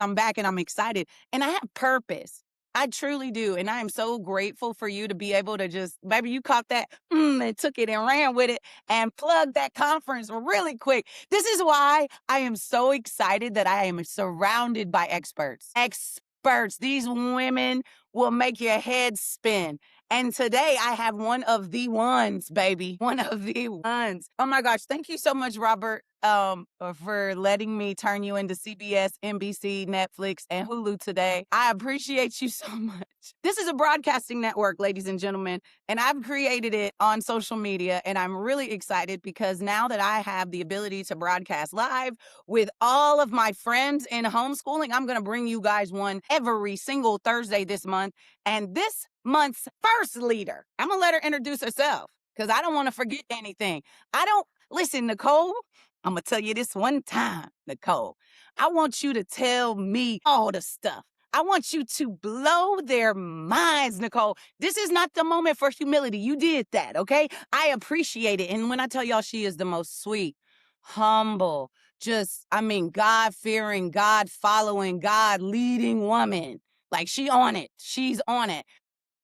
I'm back and I'm excited and I have purpose. I truly do. And I am so grateful for you to be able to just, baby, you caught that and took it and ran with it and plugged that conference really quick. This is why I am so excited that I am surrounded by experts. Experts. These women will make your head spin. And today I have one of the ones, baby. One of the ones. Oh my gosh. Thank you so much, Robert, for letting me turn you into CBS, NBC, Netflix, and Hulu today. I appreciate you so much. This is a broadcasting network, ladies and gentlemen, and I've created it on social media. And I'm really excited because now that I have the ability to broadcast live with all of my friends in homeschooling, I'm going to bring you guys one every single Thursday this month. And this month's first leader, I'm going to let her introduce herself because I don't want to forget anything. Listen, Nicole, I'm going to tell you this one time, Nicole. I want you to tell me all the stuff. I want you to blow their minds, Nicole. This is not the moment for humility. You did that, okay? I appreciate it. And when I tell y'all she is the most sweet, humble, God-fearing, God-following, God-leading woman. Like she on it. She's on it.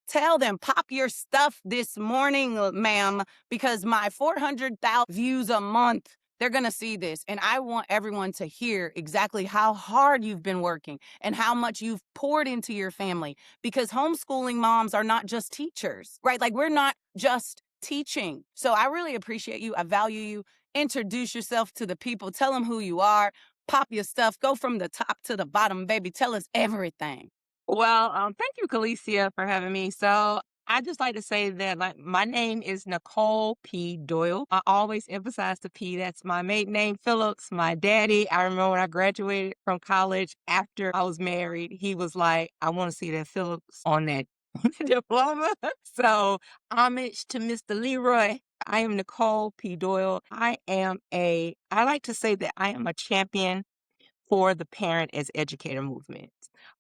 Tell them, pop your stuff this morning, ma'am, because my 400,000 views a month, they're going to see this. And I want everyone to hear exactly how hard you've been working and how much you've poured into your family. Because homeschooling moms are not just teachers, right? Like we're not just teaching. So I really appreciate you. I value you. Introduce yourself to the people. Tell them who you are. Pop your stuff. Go from the top to the bottom, baby. Tell us everything. Well, thank you, Kalecia, for having me. So I just like to say that my name is Nicole P. Doyle. I always emphasize the P. That's my maiden name, Phillips. My daddy, I remember when I graduated from college after I was married, he was like, I want to see that Phillips on that diploma. So homage to Mr. Leroy. I am Nicole P. Doyle. I like to say that I am a champion for the parent as educator movement.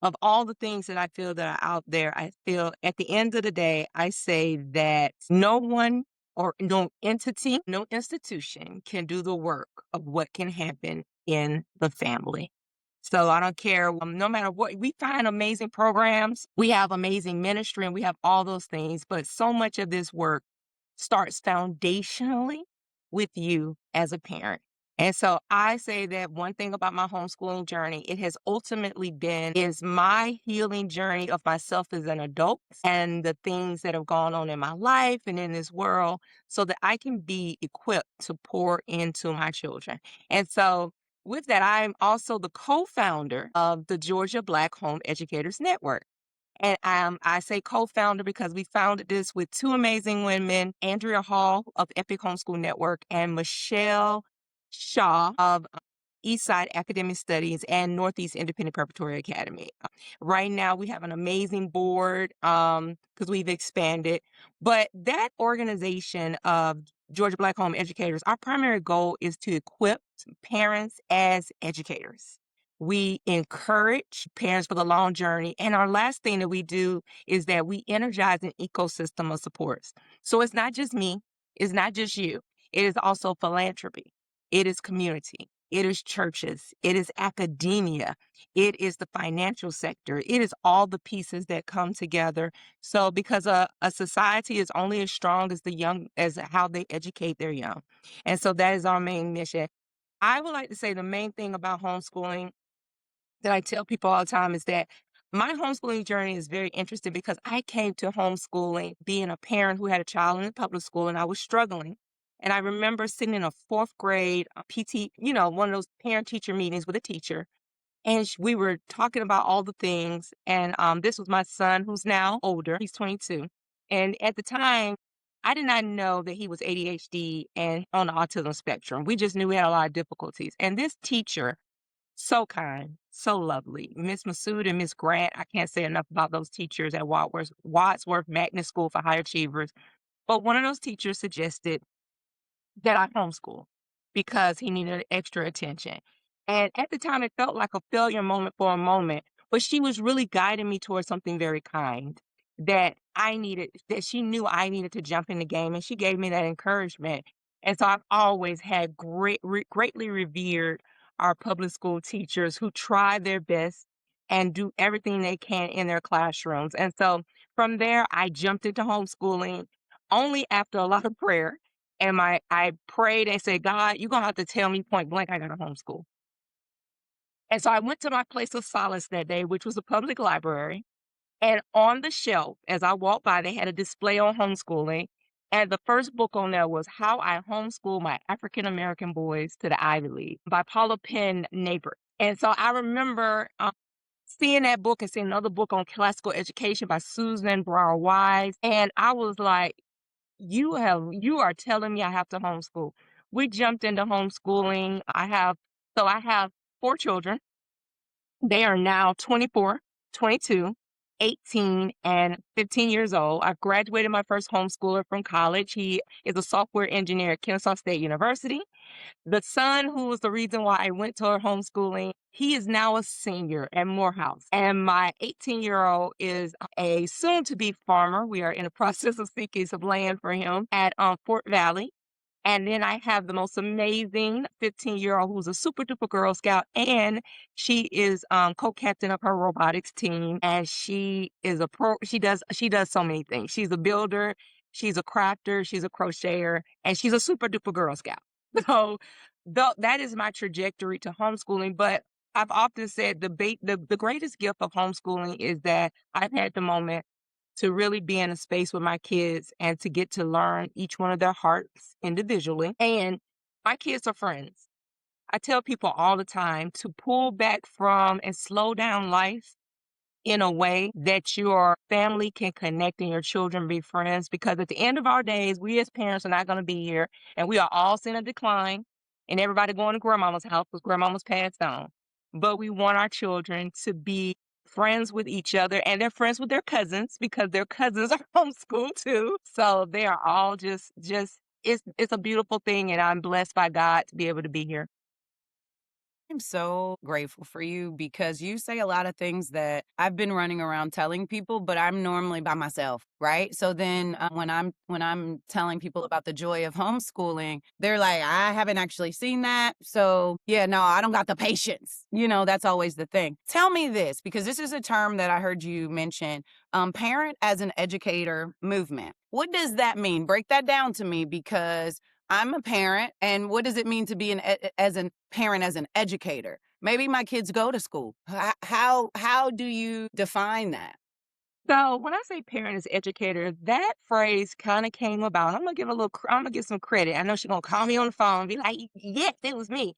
Of all the things that I feel that are out there, I feel at the end of the day, I say that no one or no entity, no institution can do the work of what can happen in the family. So I don't care, no matter what, we find amazing programs, we have amazing ministry, and we have all those things, but so much of this work starts foundationally with you as a parent. And so I say that one thing about my homeschooling journey, it has ultimately been is my healing journey of myself as an adult and the things that have gone on in my life and in this world so that I can be equipped to pour into my children. And so with that, I'm also the co-founder of the Georgia Black Home Educators Network. And I say co-founder because we founded this with two amazing women, Andrea Hall of Epic Homeschool Network and Michelle Shaw of Eastside Academic Studies and Northeast Independent Preparatory Academy. Right now, we have an amazing board because we've expanded. But that organization of Georgia Black Home Educators, our primary goal is to equip parents as educators. We encourage parents for the long journey. And our last thing that we do is that we energize an ecosystem of supports. So it's not just me, it's not just you, it is also philanthropy, it is community, it is churches, it is academia, it is the financial sector, it is all the pieces that come together. So because a society is only as strong as the young, as how they educate their young. And so that is our main mission. I would like to say the main thing about homeschooling that I tell people all the time is that my homeschooling journey is very interesting because I came to homeschooling being a parent who had a child in the public school and I was struggling. And I remember sitting in a fourth grade PT, one of those parent teacher meetings with a teacher. And we were talking about all the things. And this was my son who's now older. He's 22. And at the time, I did not know that he was ADHD and on the autism spectrum. We just knew we had a lot of difficulties. And this teacher, so kind, so lovely. Miss Masood and Miss Grant, I can't say enough about those teachers at Wadsworth Magnet School for High Achievers. But one of those teachers suggested that I homeschool because he needed extra attention. And at the time, it felt like a failure moment for a moment, but she was really guiding me towards something very kind that she knew I needed to jump in the game. And she gave me that encouragement. And so I've always had greatly revered our public school teachers who try their best and do everything they can in their classrooms. And so from there, I jumped into homeschooling only after a lot of prayer. And I prayed and said, God, you're gonna have to tell me point blank I gotta homeschool. And so I went to my place of solace that day, which was a public library. And on the shelf, as I walked by, they had a display on homeschooling. And the first book on there was How I Homeschool My African American Boys to the Ivy League by Paula Penn Neighbor. And so I remember seeing that book and seeing another book on classical education by Susan Brower Wise. And I was like, you are telling me I have to homeschool. We jumped into homeschooling. I have 4 children. They are now 24, 22, 18, and 15 years old. I've graduated my first homeschooler from college. He is a software engineer at Kennesaw State University. The son who was the reason why I went to her homeschooling, he is now a senior at Morehouse. And my 18-year-old is a soon-to-be farmer. We are in the process of seeking some land for him at Fort Valley. And then I have the most amazing 15-year-old who's a super duper Girl Scout, and she is co-captain of her robotics team. And she is a pro. She does so many things. She's a builder, she's a crafter, she's a crocheter, and she's a super duper Girl Scout. So that is my trajectory to homeschooling. But I've often said the greatest gift of homeschooling is that I've had the moment to really be in a space with my kids and to get to learn each one of their hearts individually. And my kids are friends. I tell people all the time to pull back from and slow down life in a way that your family can connect and your children be friends. Because at the end of our days, we as parents are not going to be here, and we are all seeing a decline and everybody going to grandmama's house because grandmama's passed on. But we want our children to be friends with each other, and they're friends with their cousins because their cousins are homeschooled too. So they are all just it's a beautiful thing, and I'm blessed by God to be able to be here. I'm so grateful for you because you say a lot of things that I've been running around telling people, but I'm normally by myself, right? So then when I'm telling people about the joy of homeschooling, they're like, I haven't actually seen that. So yeah, no, I don't got the patience. That's always the thing. Tell me this, because this is a term that I heard you mention, parent as an educator movement. What does that mean? Break that down to me, because I'm a parent, and what does it mean to be as a parent, as an educator? Maybe my kids go to school. How do you define that? So when I say parent as educator, that phrase kind of came about. I'm gonna give some credit. I know she's gonna call me on the phone and be like, "Yes, it was me."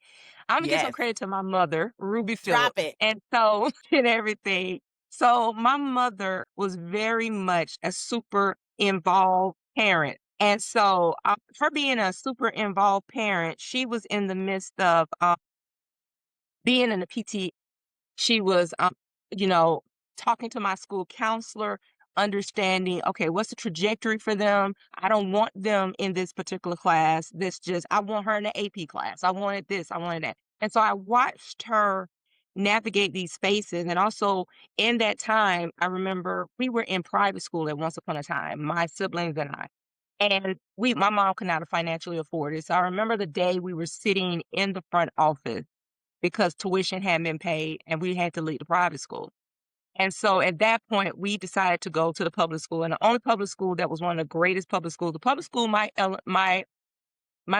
I'm gonna give some Yes, credit to my mother, Ruby drop Phillips, it. and so and everything. So my mother was very much a super involved parent, and so her being a super involved parent, she was in the midst of being in the PT. She was, you know, talking to my school counselor, understanding, okay, what's the trajectory for them? I don't want them in this particular class. I want her in the AP class. I wanted this, I wanted that. And so I watched her navigate these spaces. And also in that time, I remember we were in private school at once upon a time, my siblings and I. And my mom could not financially afford it. So I remember the day we were sitting in the front office because tuition hadn't been paid and we had to leave the private school. And so at that point, we decided to go to the public school, and the only public school that was one of the greatest public schools. The public school my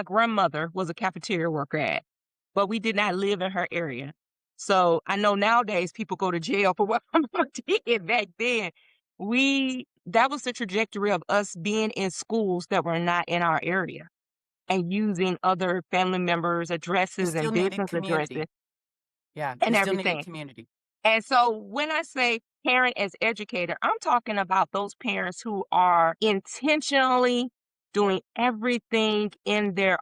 grandmother was a cafeteria worker at, but we did not live in her area. So I know nowadays people go to jail for what my mom did. Back then, we that was the trajectory of us being in schools that were not in our area and using other family members' You addresses still and needed business addresses community. Yeah, and you still needed everything. community. And so when I say parent as educator, I'm talking about those parents who are intentionally doing everything in their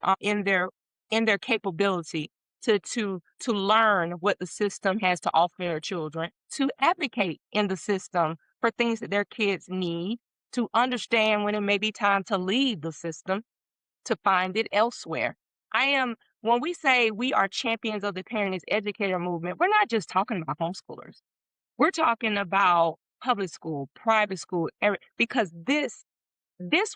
capability to learn what the system has to offer their children, to advocate in the system for things that their kids need, to understand when it may be time to leave the system, to find it elsewhere. When we say we are champions of the parent as educator movement, we're not just talking about homeschoolers. We're talking about public school, private school, because this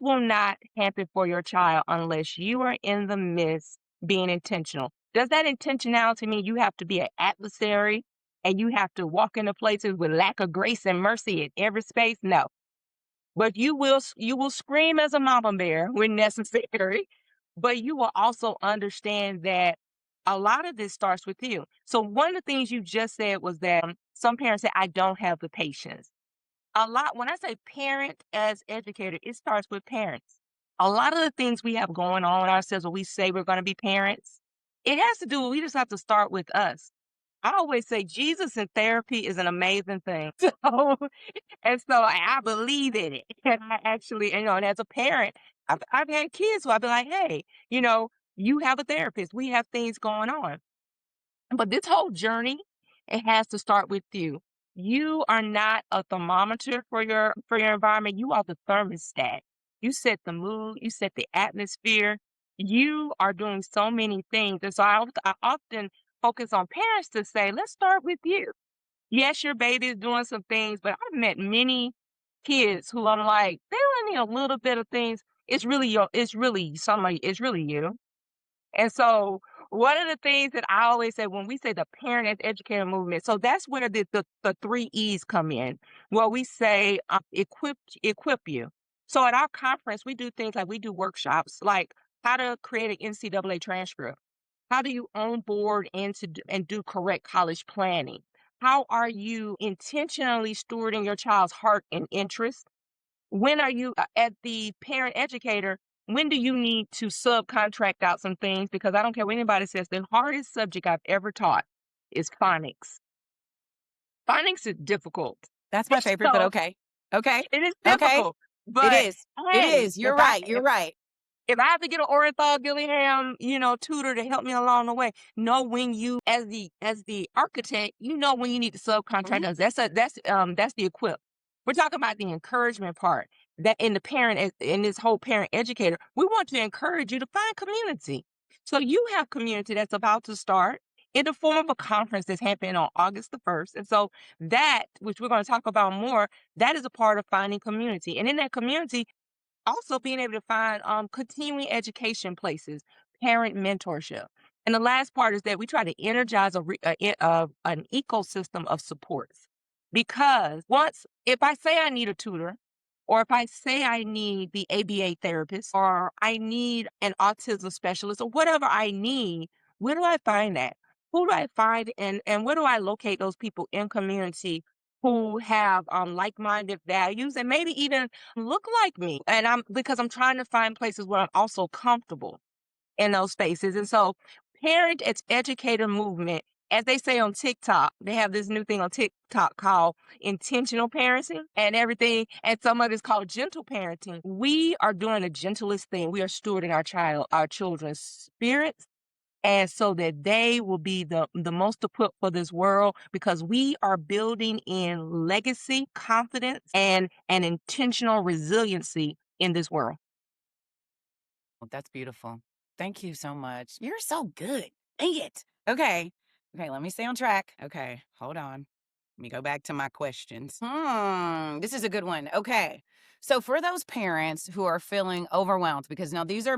will not happen for your child unless you are in the midst being intentional. Does that intentionality mean you have to be an adversary and you have to walk into places with lack of grace and mercy in every space? No. But you will scream as a mama bear when necessary, but you will also understand that a lot of this starts with you. So one of the things you just said was that some parents say, I don't have the patience. A lot, when I say parent as educator, it starts with parents. A lot of the things we have going on ourselves when we say we're going to be parents, it has to do, we just have to start with us. I always say Jesus in therapy is an amazing thing. So, and so I believe in it. And I actually, and as a parent, I've had kids who I've been like, hey, you have a therapist. We have things going on. But this whole journey, it has to start with you. You are not a thermometer for your environment. You are the thermostat. You set the mood, you set the atmosphere. You are doing so many things. And so I often focus on parents to say, let's start with you. Yes, your baby is doing some things, but I've met many kids who I'm like, they only need a little bit of things. It's really you. And so one of the things that I always say when we say the parent as educator movement, so that's where the three E's come in. Well, we say equip you. So at our conference, we do things like we do workshops like how to create an NCAA transcript. How do you onboard and do correct college planning? How are you intentionally stewarding your child's heart and interest? When are you at the parent educator? When do you need to subcontract out some things? Because I don't care what anybody says, the hardest subject I've ever taught is phonics. Phonics is difficult. That's my favorite, but So okay. Okay. it is Okay. difficult. It But is. It hey, is. You're right. You're right. if I have to get an Orenthal Gillingham, tutor to help me along the way, know when you, as the architect, when you need to subcontract Mhm. us. That's the equip. We're talking about the encouragement part. That in the in this whole parent educator, we want to encourage you to find community. So you have community that's about to start in the form of a conference that's happening on August the 1st. And so that, which we're going to talk about more, that is a part of finding community. And in that community, also being able to find continuing education places, parent mentorship. And the last part is that we try to energize an ecosystem of supports. Because if I say I need a tutor, or if I say I need the ABA therapist, or I need an autism specialist, or whatever I need, where do I find that? Who do I find, and where do I locate those people in community who have like-minded values and maybe even look like me? And I'm trying to find places where I'm also comfortable in those spaces. And so parent as educator movement, as they say on TikTok, they have this new thing on TikTok called intentional parenting and everything. And some of it's called gentle parenting. We are doing the gentlest thing. We are stewarding our children's spirits, and so that they will be the most equipped for this world, because we are building in legacy, confidence, and an intentional resiliency in this world. Oh, that's beautiful. Thank you so much. You're so good. Dang it. Okay. Okay, let me stay on track. Okay, hold on. Let me go back to my questions. This is a good one. Okay. So for those parents who are feeling overwhelmed, because now these are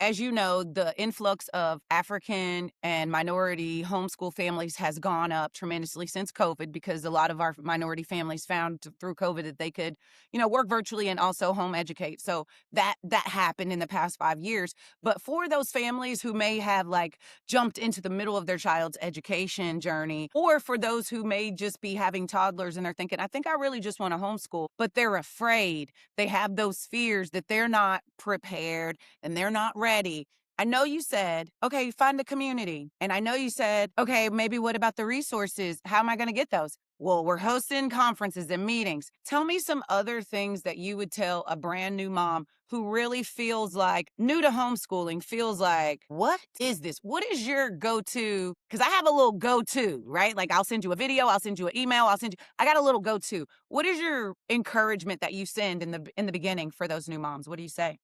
as you know, the influx of African and minority homeschool families has gone up tremendously since COVID, because a lot of our minority families found through COVID that they could, work virtually and also home educate. So that happened in the past 5 years. But for those families who may have like jumped into the middle of their child's education journey, or for those who may just be having toddlers and they're thinking, I think I really just want to homeschool, but they're afraid. They have those fears that they're not prepared and they're not ready. I know you said, okay, find a community. And I know you said, okay, maybe what about the resources? How am I going to get those? Well, we're hosting conferences and meetings. Tell me some other things that you would tell a brand new mom who really feels like new to homeschooling, feels like, what is this? What is your go-to? Because I have a little go-to, right? Like I'll send you a video, I'll send you an email, I got a little go-to. What is your encouragement that you send in the beginning for those new moms? What do you say?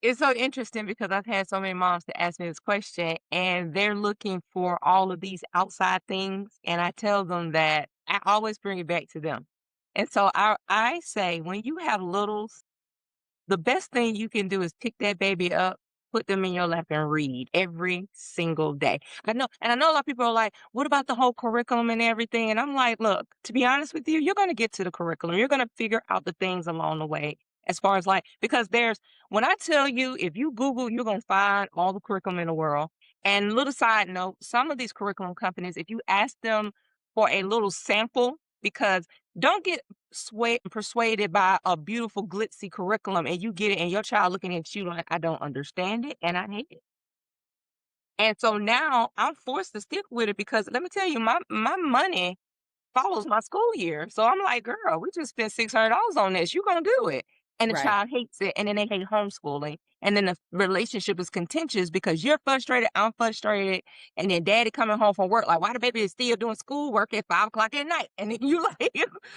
It's so interesting because I've had so many moms to ask me this question, and they're looking for all of these outside things. And I tell them that I always bring it back to them. And so I say, when you have littles, the best thing you can do is pick that baby up, put them in your lap and read every single day. I know a lot of people are like, what about the whole curriculum and everything? And I'm like, look, to be honest with you, you're going to get to the curriculum. You're going to figure out the things along the way as far as like, because when I tell you, if you Google, you're going to find all the curriculum in the world. And little side note, some of these curriculum companies, if you ask them for a little sample, because don't get persuaded by a beautiful glitzy curriculum and you get it and your child looking at you like, I don't understand it and I hate it. And so now I'm forced to stick with it because let me tell you, my money follows my school year. So I'm like, girl, we just spent $600 on this. You're gonna do it. And the Right. child hates it. And then they hate homeschooling. And then the relationship is contentious because you're frustrated, I'm frustrated. And then daddy coming home from work, like, why the baby is still doing schoolwork at 5 o'clock at night? And then you like,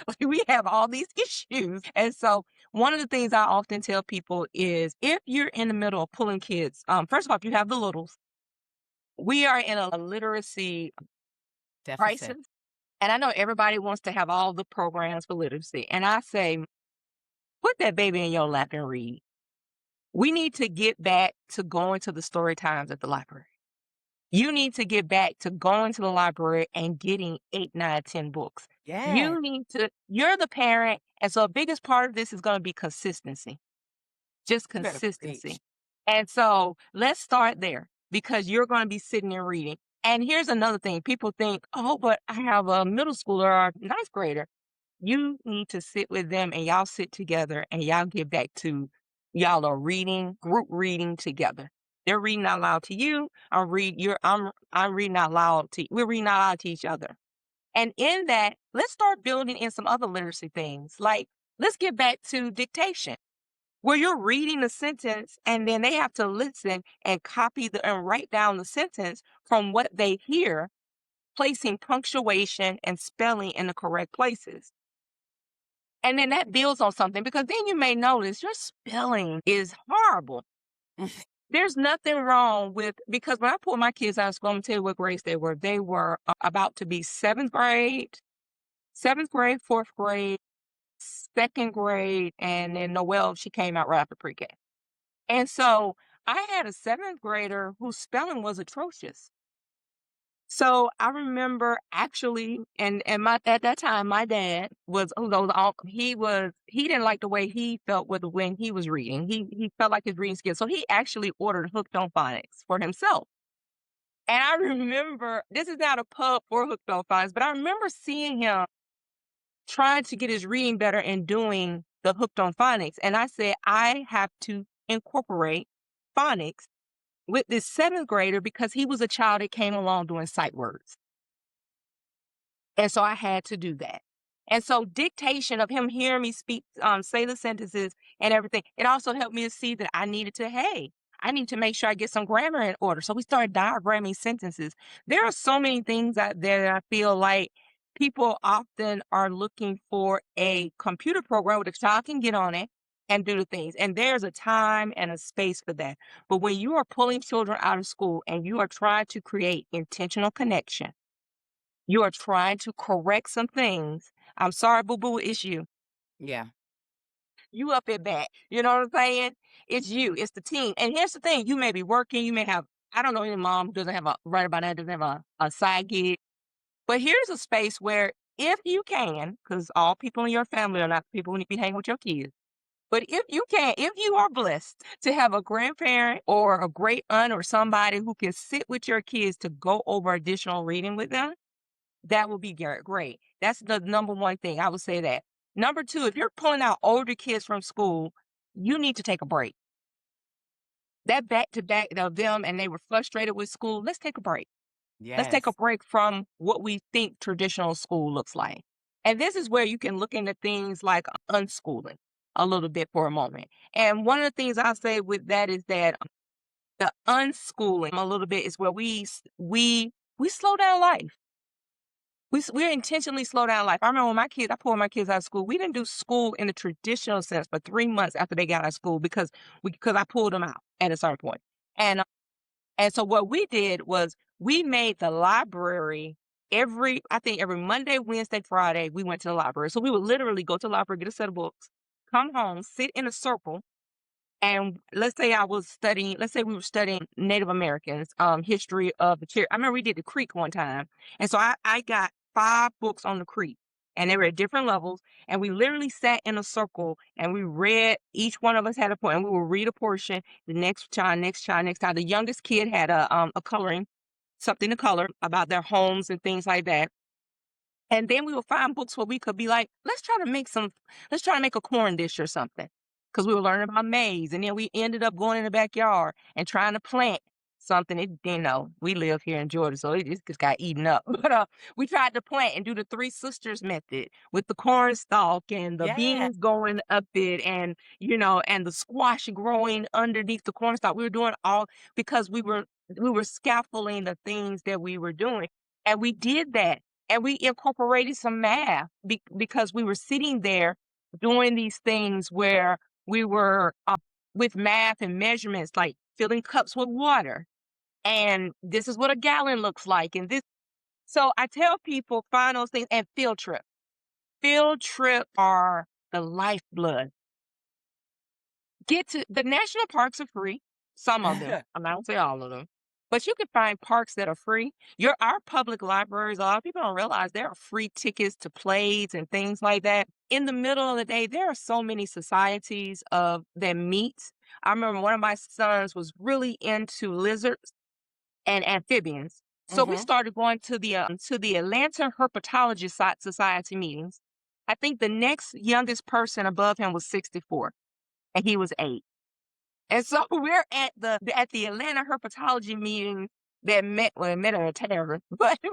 like, we have all these issues. And so one of the things I often tell people is if you're in the middle of pulling kids, first of all, if you have the littles, we are in a literacy Deficit. crisis. And I know everybody wants to have all the programs for literacy. And I say, put that baby in your lap and read. We need to get back to going to the story times at the library. You need to get back to going to the library and getting 8, 9, 10 books. Yeah. You're the parent. And so the biggest part of this is going to be consistency, just You better consistency. preach. And so let's start there because you're going to be sitting there reading. And here's another thing. People think, oh, but I have a middle schooler or a ninth grader. You need to sit with them and y'all sit together and y'all get back to y'all are reading, group reading together. They're reading out loud to you. I'm reading out loud to we're reading out loud to each other. And in that, let's start building in some other literacy things. Like let's get back to dictation, where you're reading the sentence and then they have to listen and and write down the sentence from what they hear, placing punctuation and spelling in the correct places. And then that builds on something because then you may notice your spelling is horrible. There's nothing wrong with, because when I pulled my kids out of school, I'm gonna tell you what grades they were. They were about to be seventh grade, fourth grade, second grade, and then Noelle, she came out right after pre-K. And so I had a seventh grader whose spelling was atrocious. So I remember actually, and my at that time, my dad was he didn't like the way he felt with when he was reading. He felt like his reading skills. So he actually ordered Hooked on Phonics for himself. And I remember this is not a pub for Hooked on Phonics, but I remember seeing him trying to get his reading better and doing the Hooked on Phonics. And I said, I have to incorporate phonics with this seventh grader because he was a child that came along doing sight words. And so I had to do that. And so dictation of him hearing me speak, say the sentences and everything, it also helped me to see that I need to make sure I get some grammar in order. So we started diagramming sentences. There are so many things out there that I feel like people often are looking for a computer program where the child can get on it and do the things. And there's a time and a space for that. But when you are pulling children out of school and you are trying to create intentional connection, you are trying to correct some things. I'm sorry, boo boo, it's you. Yeah. You up at bat. You know what I'm saying? It's you, it's the team. And here's the thing, you may be working, you may have, I don't know any mom who doesn't have right about that, doesn't have a side gig. But here's a space where if you can, because all people in your family are not people who need to be hanging with your kids. But if you can, if you are blessed to have a grandparent or a great aunt or somebody who can sit with your kids to go over additional reading with them, that would be great. That's the number one thing. I would say that. Number two, if you're pulling out older kids from school, you need to take a break. That back to back of them and they were frustrated with school. Let's take a break. Let's take a Yes. break from what we think traditional school looks like. And this is where you can look into things like unschooling a little bit for a moment. And one of the things I'll say with that is that the unschooling a little bit is where we slow down life. We intentionally slow down life. I remember when I pulled my kids out of school. We didn't do school in the traditional sense for 3 months after they got out of school because I pulled them out at a certain point. And and so what we did was we made the library I think every Monday, Wednesday, Friday, we went to the library. So we would literally go to the library, get a set of books, come home, sit in a circle, And let's say we were studying Native Americans, history of the Cherokee. I remember we did the Creek one time. And so I got 5 books on the Creek, and they were at different levels. And we literally sat in a circle and we read, each one of us had a point, and we would read a portion, the next child, next child, next child. The youngest kid had a coloring, something to color about their homes and things like that. And then we would find books where we could be like, let's try to make a corn dish or something. Because we were learning about maize. And then we ended up going in the backyard and trying to plant something. We live here in Georgia, so it just got eaten up. But we tried to plant and do the Three Sisters method with the corn stalk and the Yeah. beans going up it, and and the squash growing underneath the corn stalk. We were doing all because we were scaffolding the things that we were doing. And we did that, and we incorporated some math because we were sitting there doing these things where we were with math and measurements, like filling cups with water. And this is what a gallon looks like. And this, so I tell people, find those things. And field trip. Field trip are the lifeblood. Get to the national parks are free. Some of them. I'm not gonna say all of them. But you can find parks that are free. Our public libraries, a lot of people don't realize there are free tickets to plays and things like that. In the middle of the day, there are so many societies that meet. I remember one of my sons was really into lizards and amphibians. So we Hmm. started going to the Atlanta Herpetology Society meetings. I think the next youngest person above him was 64, and he was 8. And so we're at the Atlanta Herpetology meeting that met at a tavern, but I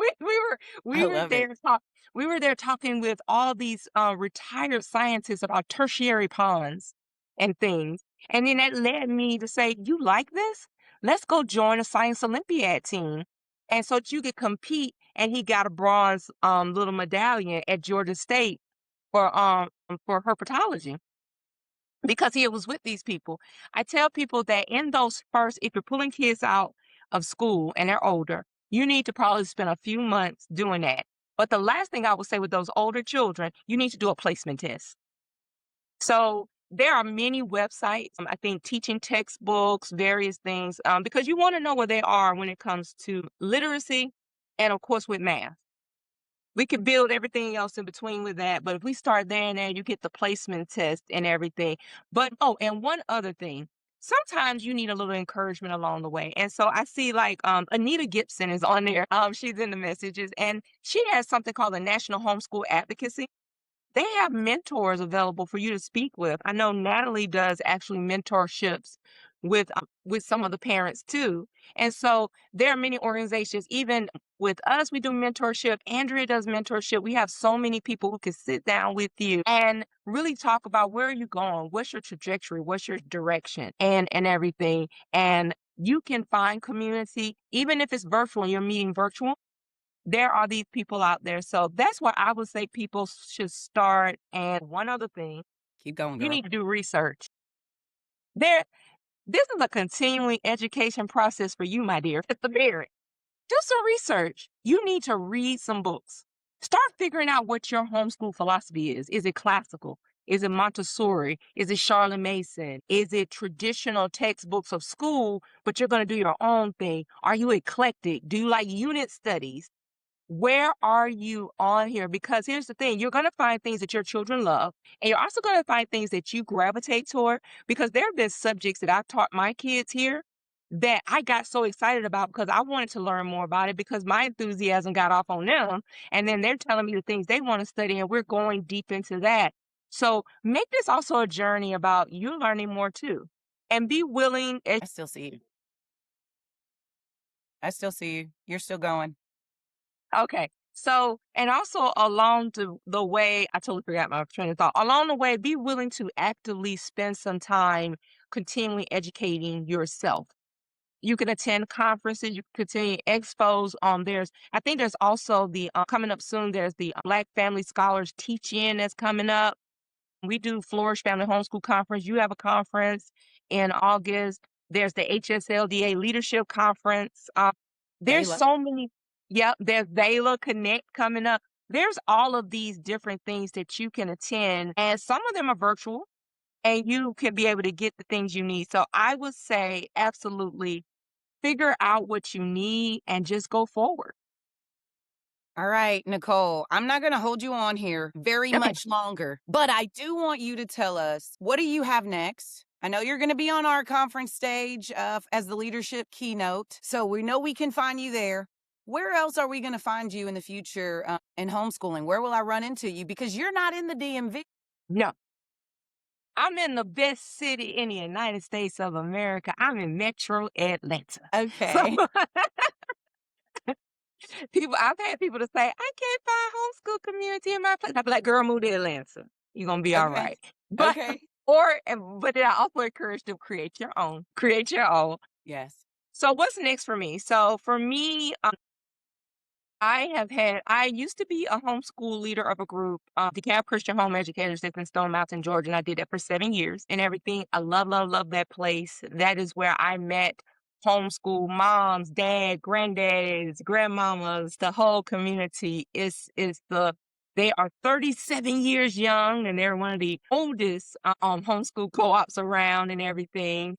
we were love it. there we were there talking with all these retired scientists about tertiary ponds and things. And then that led me to say, "You like this? Let's go join a science Olympiad team." And so that you could compete. And he got a bronze little medallion at Georgia State for herpetology because he was with these people. I tell people that in those first, if you're pulling kids out of school and they're older, you need to probably spend a few months doing that. But the last thing I would say with those older children, you need to do a placement test. So there are many websites, I think teaching textbooks, various things, because you want to know where they are when it comes to literacy and, of course, with math. We could build everything else in between with that, but if we start there and there, you get the placement test and everything. But and one other thing, sometimes you need a little encouragement along the way. And so I see like Anita Gibson is on there. She's in the messages, and she has something called the National Homeschool Advocacy. They have mentors available for you to speak with. I know Natalie does actually mentorships with some of the parents too. And so there are many organizations, even with us, we do mentorship. Andrea does mentorship. We have so many people who can sit down with you and really talk about where are you going? What's your trajectory? What's your direction and everything. And you can find community, even if it's virtual and you're meeting virtual, there are these people out there. So that's why I would say people should start. And one other thing, Keep going, you girl. need to do research. There, this is a continuing education process for you, my dear. At the parent, do some research. You need to read some books. Start figuring out what your homeschool philosophy is. Is it classical? Is it Montessori? Is it Charlotte Mason? Is it traditional textbooks of school, but you're going to do your own thing? Are you eclectic? Do you like unit studies? Where are you on here? Because here's the thing, you're going to find things that your children love, and you're also going to find things that you gravitate toward. Because there have been subjects that I've taught my kids here that I got so excited about because I wanted to learn more about it because my enthusiasm got off on them. And then they're telling me the things they want to study, and we're going deep into that. So make this also a journey about you learning more too. And be willing. I still see you. I still see you. You're still going. Okay. So, and also along the way, I totally forgot my train of thought. Along the way, be willing to actively spend some time continually educating yourself. You can attend conferences, you can continue expos. I think there's also coming up soon, there's the Black Family Scholars Teach-In that's coming up. We do Flourish Family Homeschool Conference. You have a conference in August. There's the HSLDA Leadership Conference. There's Gayla. so many. Yeah, there's Vela Connect coming up. There's all of these different things that you can attend, and some of them are virtual, and you can be able to get the things you need. So I would say absolutely figure out what you need and just go forward. All right, Nicole, I'm not going to hold you on here very Okay. much longer, but I do want you to tell us, what do you have next? I know you're going to be on our conference stage as the leadership keynote, so we know we can find you there. Where else are we going to find you in the future in homeschooling? Where will I run into you? Because you're not in the DMV. No, I'm in the best city in the United States of America. I'm in Metro Atlanta. So Okay. I've had people to say, I can't find homeschool community in my place. I'd be like, girl, move to Atlanta. You're gonna be all Okay. right. But Okay. but then I also encourage them create your own. Create your own. Yes. So what's next for me? So for me, I used to be a homeschool leader of a group, the Camp Christian Home Educators that's in Stone Mountain, Georgia, and I did that for 7 years and everything. I love, love, love that place. That is where I met homeschool moms, dad, granddaddies, grandmamas, the whole community they are 37 years young and they're one of the oldest homeschool co-ops around and everything.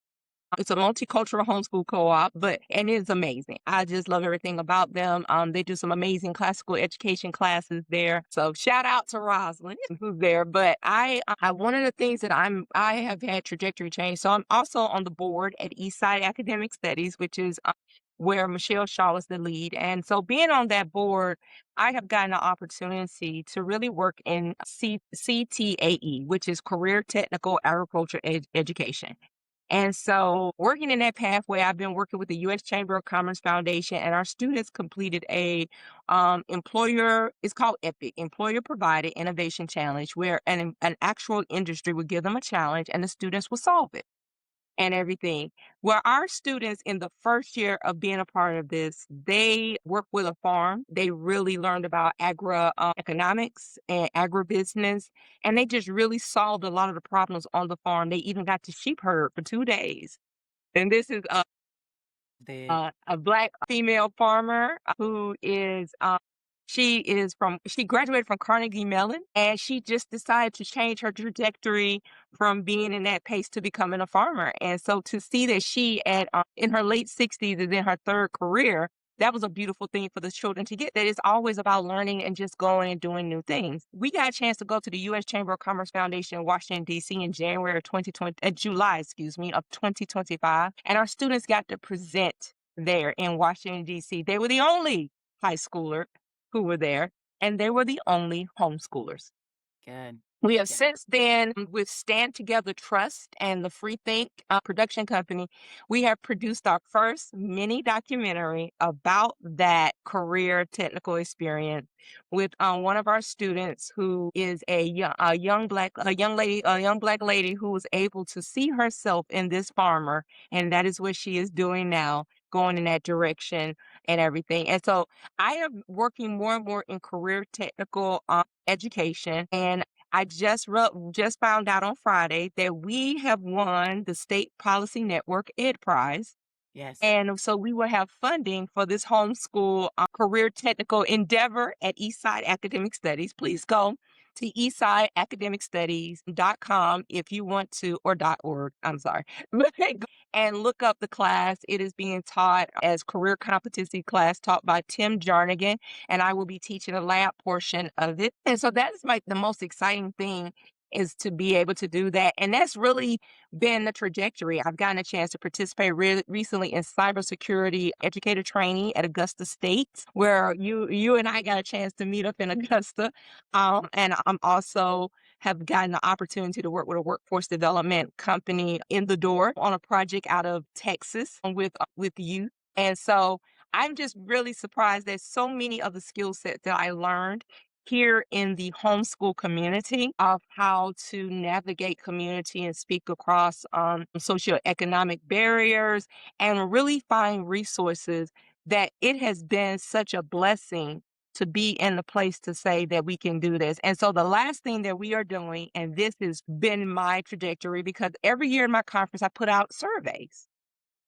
It's a multicultural homeschool co-op, and it's amazing. I just love everything about them. They do some amazing classical education classes there. So shout out to Rosalind who's there. But I one of the things that I have had trajectory change. So I'm also on the board at Eastside Academic Studies, which is where Michelle Shaw is the lead. And so being on that board, I have gotten an opportunity to really work in CTAE, which is Career Technical Agriculture Education. And so working in that pathway, I've been working with the U.S. Chamber of Commerce Foundation, and our students completed it's called EPIC, Employer Provided Innovation Challenge, where an actual industry would give them a challenge and the students will solve it and everything. Well, our students in the first year of being a part of this, they worked with a farm. They really learned about economics and agribusiness, and they just really solved a lot of the problems on the farm. They even got to sheep herd for 2 days. And this is Big. a Black female farmer who she graduated from Carnegie Mellon, and she just decided to change her trajectory from being in that pace to becoming a farmer. And so to see that she in her late 60s is in her third career, that was a beautiful thing for the children to get, that it's always about learning and just going and doing new things. We got a chance to go to the U.S. Chamber of Commerce Foundation in Washington, D.C. in July, excuse me, of 2025. And our students got to present there in Washington, D.C. They were the only high schooler who were there, and they were the only homeschoolers. Good. We have Good. since then, with Stand Together Trust and the Free Think production company, we have produced our first mini documentary about that career technical experience with one of our students who is a young black lady who was able to see herself in this farmer, and that is what she is doing now, going in that direction and everything. And so I am working more and more in career technical education, and I just found out on Friday that we have won the State Policy Network Ed Prize. Yes. And so we will have funding for this homeschool career technical endeavor at Eastside Academic Studies. Please go to eastsideacademicstudies.com if you want to, or .org, I'm sorry. And look up the class. It is being taught as career competency class taught by Tim Jarnigan, and I will be teaching a lab portion of it. And so that is like the most exciting thing, is to be able to do that. And that's really been the trajectory. I've gotten a chance to participate recently in cybersecurity educator training at Augusta State, where you and I got a chance to meet up in Augusta. And I'm also have gotten the opportunity to work with a workforce development company in the door on a project out of Texas with youth. And so I'm just really surprised that so many of the skill sets that I learned here in the homeschool community of how to navigate community and speak across socioeconomic barriers and really find resources, that it has been such a blessing to be in the place to say that we can do this. And so the last thing that we are doing, and this has been my trajectory, because every year in my conference, I put out surveys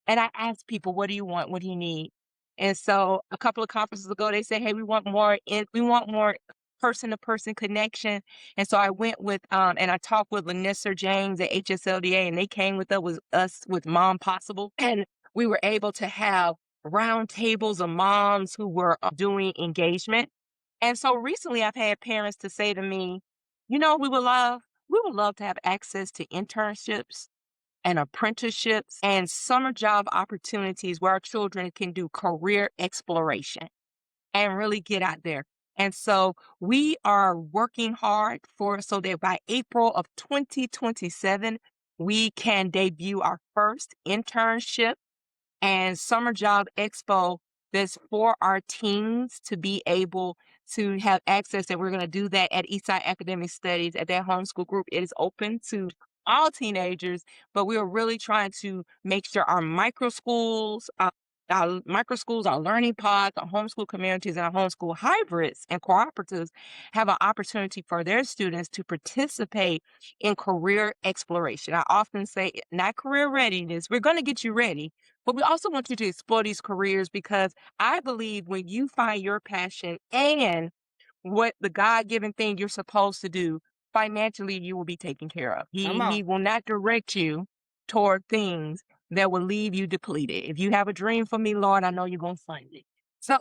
and I ask people, what do you want? What do you need? And so a couple of conferences ago, they said, hey, we want more person-to-person connection. And so I went with, and I talked with Lanissa James at HSLDA, and they came with us with Mom Possible. And we were able to have round tables of moms who were doing engagement. And so recently I've had parents to say to me, you know, we would love to have access to internships and apprenticeships and summer job opportunities where our children can do career exploration and really get out there. And so we are working hard for so that by April of 2027, we can debut our first internship and Summer Job Expo that's for our teens to be able to have access. And we're going to do that at Eastside Academic Studies at that homeschool group. It is open to all teenagers, but we are really trying to make sure our learning pods, our homeschool communities, and our homeschool hybrids and cooperatives have an opportunity for their students to participate in career exploration. I often say, not career readiness, we're going to get you ready, but we also want you to explore these careers because I believe when you find your passion and what the God-given thing you're supposed to do, financially you will be taken care of. Come He on. will not direct you toward things that will leave you depleted. If you have a dream for me, Lord, I know you're gonna fund it. So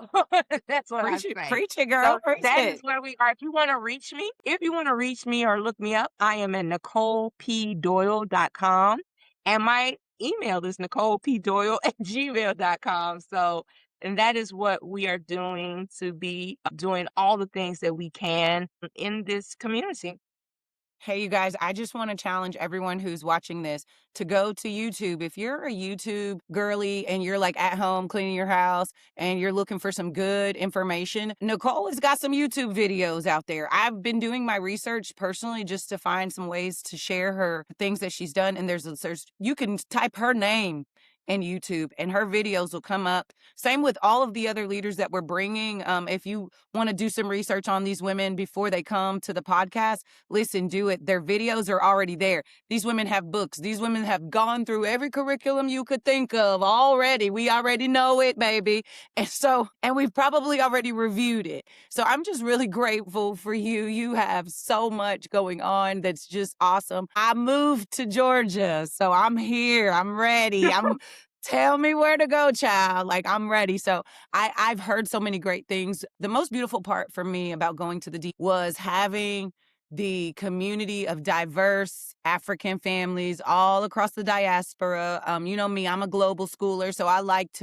that's what I say. Preach it, girl. So Preach that is it. where we are. If you want to reach me or look me up, I am at NicolePDoyle.com. And my email is NicolePDoyle@gmail.com. So, and that is what we are doing to be doing all the things that we can in this community. Hey, you guys, I just want to challenge everyone who's watching this to go to YouTube. If you're a YouTube girly and you're like at home cleaning your house and you're looking for some good information, Nicole has got some YouTube videos out there. I've been doing my research personally just to find some ways to share her things that she's done. And there's you can type her name in YouTube and her videos will come up. Same with all of the other leaders that we're bringing. If you want to do some research on these women before they come to the podcast, listen, do it. Their videos are already there. These women have books. These women have gone through every curriculum you could think of already. We already know it, baby. And we've probably already reviewed it. So I'm just really grateful for you. You have so much going on that's just awesome. I moved to Georgia, so I'm here. I'm ready. Tell me where to go, child. Like, I'm ready. So I've heard so many great things. The most beautiful part for me about going to the D was having the community of diverse African families all across the diaspora. You know me, I'm a global schooler, so I like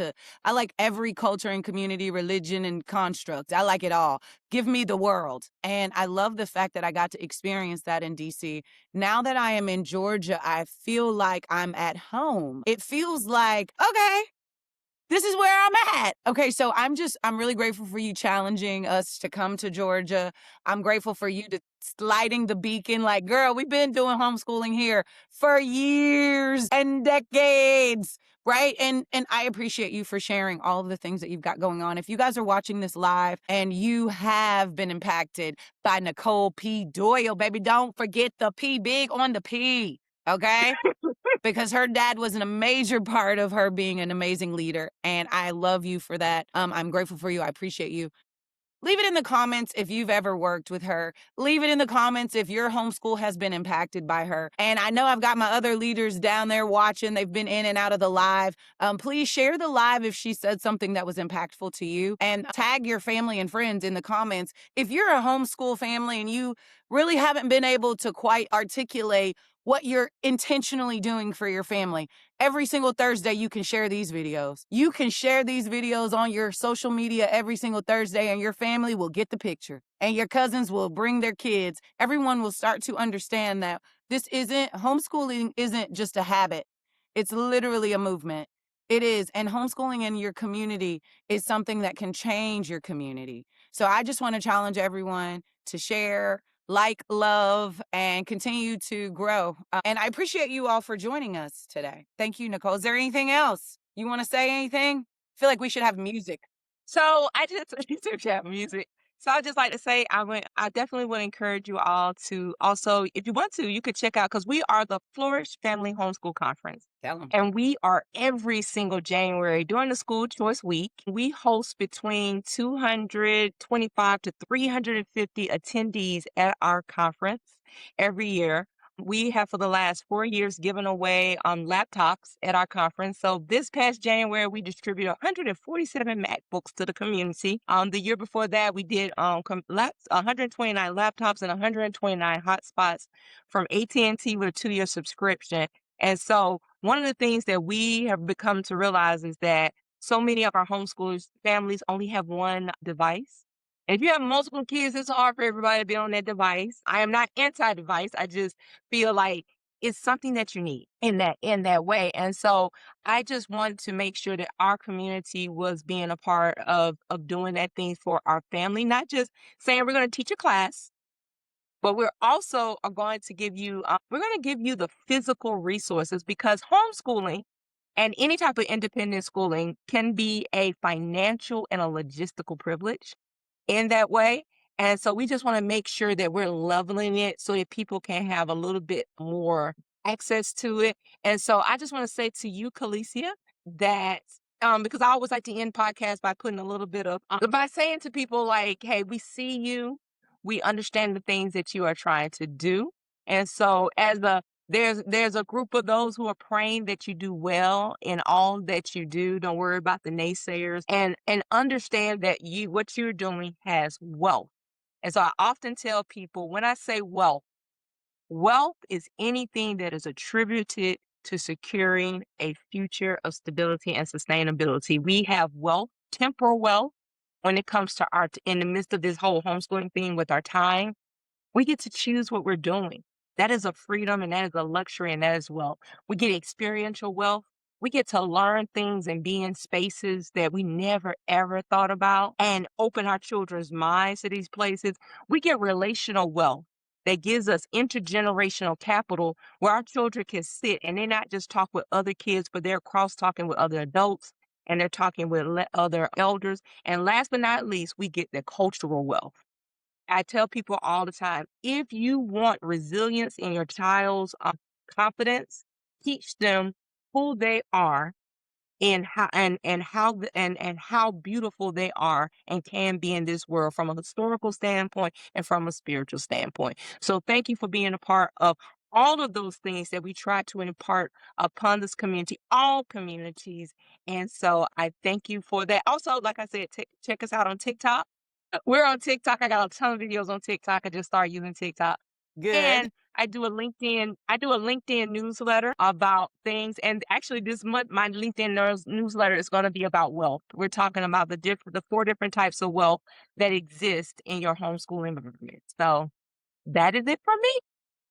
every culture and community, religion and construct. I like it all. Give me the world. And I love the fact that I got to experience that in DC. Now that I am in Georgia, I feel like I'm at home. It feels like, okay, this is where I'm at. Okay, so I'm really grateful for you challenging us to come to Georgia. I'm grateful for you to lighting the beacon like, girl, we've been doing homeschooling here for years and decades, right? And I appreciate you for sharing all of the things that you've got going on. If you guys are watching this live and you have been impacted by Nicole P. Doyle, baby, don't forget the P, big on the P, okay? Because her dad was a major part of her being an amazing leader. And I love you for that. I'm grateful for you. I appreciate you. Leave it in the comments if you've ever worked with her. Leave it in the comments if your homeschool has been impacted by her. And I know I've got my other leaders down there watching. They've been in and out of the live. Please share the live if she said something that was impactful to you and tag your family and friends in the comments. If you're a homeschool family and you really haven't been able to quite articulate what you're intentionally doing for your family, every single Thursday, you can share these videos. You can share these videos on your social media every single Thursday, and your family will get the picture. And your cousins will bring their kids. Everyone will start to understand that homeschooling isn't just a habit. It's literally a movement. It is. And homeschooling in your community is something that can change your community. So I just want to challenge everyone to share, like, love, and continue to grow. And I appreciate you all for joining us today. Thank you, Nicole. Is there anything else? You want to say anything? I feel like we should have music. So I just research have music. So I'd just like to say I definitely would encourage you all to also, if you want to, you could check out because we are the Flourish Family Homeschool Conference. Tell them. And we are every single January during the school choice week. We host between 225 to 350 attendees at our conference every year. We have for the last 4 years given away laptops at our conference. So this past January, we distributed 147 MacBooks to the community. The year before that, we did 129 laptops and 129 hotspots from AT&T with a 2-year subscription. And so one of the things that we have become to realize is that so many of our homeschoolers families only have one device. If you have multiple kids, it's hard for everybody to be on that device. I am not anti-device. I just feel like it's something that you need in that way. And so I just wanted to make sure that our community was being a part of doing that thing for our family, not just saying we're going to teach a class, but we're also are going to give you we're going to give you the physical resources because homeschooling and any type of independent schooling can be a financial and a logistical privilege in that way. And so we just want to make sure that we're leveling it so that people can have a little bit more access to it. And so I just want to say to you, Kalecia, that because I always like to end podcasts by putting a little bit of by saying to people like, hey, we see you, we understand the things that you are trying to do. And so there's a group of those who are praying that you do well in all that you do. Don't worry about the naysayers and understand that what you're doing has wealth. And so I often tell people when I say wealth is anything that is attributed to securing a future of stability and sustainability. We have wealth, temporal wealth, when it comes to in the midst of this whole homeschooling thing with our time. We get to choose what we're doing. That is a freedom and that is a luxury and that is wealth. We get experiential wealth. We get to learn things and be in spaces that we never ever thought about and open our children's minds to these places. We get relational wealth that gives us intergenerational capital where our children can sit and they not just talk with other kids, but they're cross talking with other adults and they're talking with other elders. And last but not least, we get the cultural wealth. I tell people all the time, if you want resilience in your child's confidence, teach them who they are and how beautiful they are and can be in this world from a historical standpoint and from a spiritual standpoint. So thank you for being a part of all of those things that we try to impart upon this community, all communities. And so I thank you for that. Also, like I said, check us out on TikTok. We're on TikTok. I got a ton of videos on TikTok. I just started using TikTok. Good. And I do a LinkedIn newsletter about things. And actually this month, my LinkedIn newsletter is going to be about wealth. We're talking about the 4 different types of wealth that exist in your homeschooling environment. So that is it for me.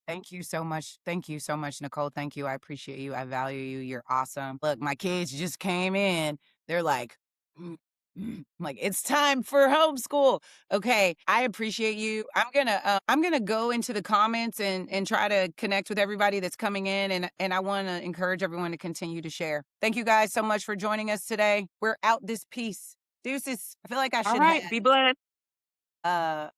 Thank you so much. Thank you so much, Nicole. Thank you. I appreciate you. I value you. You're awesome. Look, my kids just came in. They're like, I'm like, it's time for homeschool. Okay, I appreciate you. I'm gonna go into the comments and try to connect with everybody that's coming in, and I want to encourage everyone to continue to share. Thank you guys so much for joining us today. We're out this piece. Deuces. I feel like I All should right. Be have blessed. uh